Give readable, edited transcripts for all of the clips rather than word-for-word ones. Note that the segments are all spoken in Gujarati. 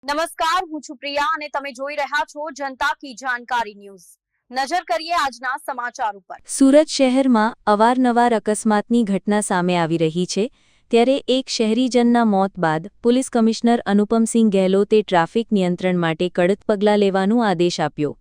નમસ્કાર, હું છું પ્રિયા અને તમે જોઈ રહ્યા છો જનતા કી જાણકારી ન્યૂઝ। નજર કરીએ આજના સમાચાર ઉપર। સુરત શહેરમાં અવારનવાર અકસ્માતની ઘટના સામે આવી રહી છે, ત્યારે એક શહેરીજનના મોત બાદ પોલીસ કમિશનર અનુપમસિંહ ગહેલોતે ટ્રાફિક નિયંત્રણ માટે કડક પગલાં લેવાનો આદેશ આપ્યો।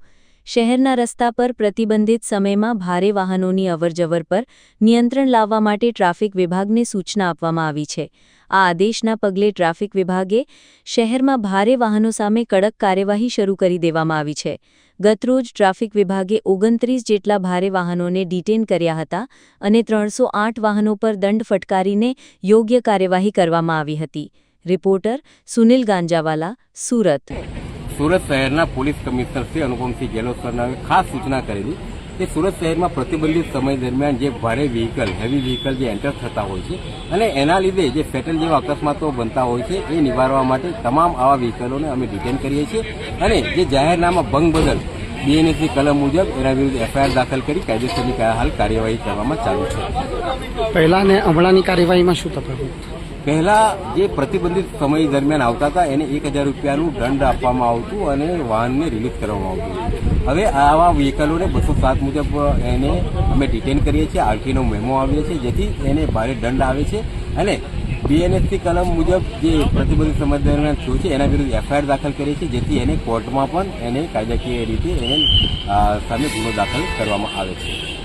શહેરના રસ્તા પર પ્રતિબંધિત સમયમાં ભારે વાહનોની અવરજવર પર નિયંત્રણ લાવવા માટે ટ્રાફિક વિભાગને સૂચના આપવામાં આવી છે। આ આદેશના પગલે ટ્રાફિક વિભાગે શહેરમાં ભારે વાહનો સામે કડક કાર્યવાહી શરૂ કરી દેવામાં આવી છે। ગતરોજ ટ્રાફિક વિભાગે 29 જેટલા ભારે વાહનોને ડિટેન કર્યા હતા અને 308 વાહનો પર દંડ ફટકારીને યોગ્ય કાર્યવાહી કરવામાં આવી હતી। રિપોર્ટર સુનિલ ગાંજાવાલા, સુરત। સુરત શહેરના પોલીસ કમિશનર શ્રી અનુપમસિંહ ગહેલોત સરને ખાસ સૂચના કરેલી કે સુરત શહેરમાં પ્રતિબંધિત સમય દરમિયાન જે ભારે વ્હીકલ, હેવી વ્હીકલ જે એન્ટર થતા હોય છે અને એના લીધે જે ફેટલ જેવા અકસ્માતો બનતા હોય છે એ નિવારવા માટે તમામ આવા વ્હીકલોને અમે ડિટેન કરીએ છીએ અને જે જાહેરનામા ભંગ બદલ બીએનએસની કલમ મુજબ એના વિરુદ્ધ એફઆઈઆર દાખલ કરી કાયદેસરની હાલ કાર્યવાહી કરવામાં ચાલુ છે। પહેલા ને હમણાંની કાર્યવાહીમાં શું તફાવત? પહેલા જે પ્રતિબંધિત સમય દરમિયાન આવતા હતા એને 1000 રૂપિયાનું દંડ આપવામાં આવતું અને વાહનને રિલીઝ કરવામાં આવતું। હવે આવા વ્હીકલોને 207 મુજબ એને અમે ડિટેન કરીએ છીએ, આરટીનો મેમો આવીએ છીએ, જેથી એને ભારે દંડ આવે છે અને બીએનએસની કલમ મુજબ જે પ્રતિબંધિત સમય દરમિયાન થયું છે એના વિરુદ્ધ એફઆઈઆર દાખલ કરીએ છીએ, જેથી એને કોર્ટમાં પણ એને કાયદાકીય રીતે એને સામે ગુનો દાખલ કરવામાં આવે છે।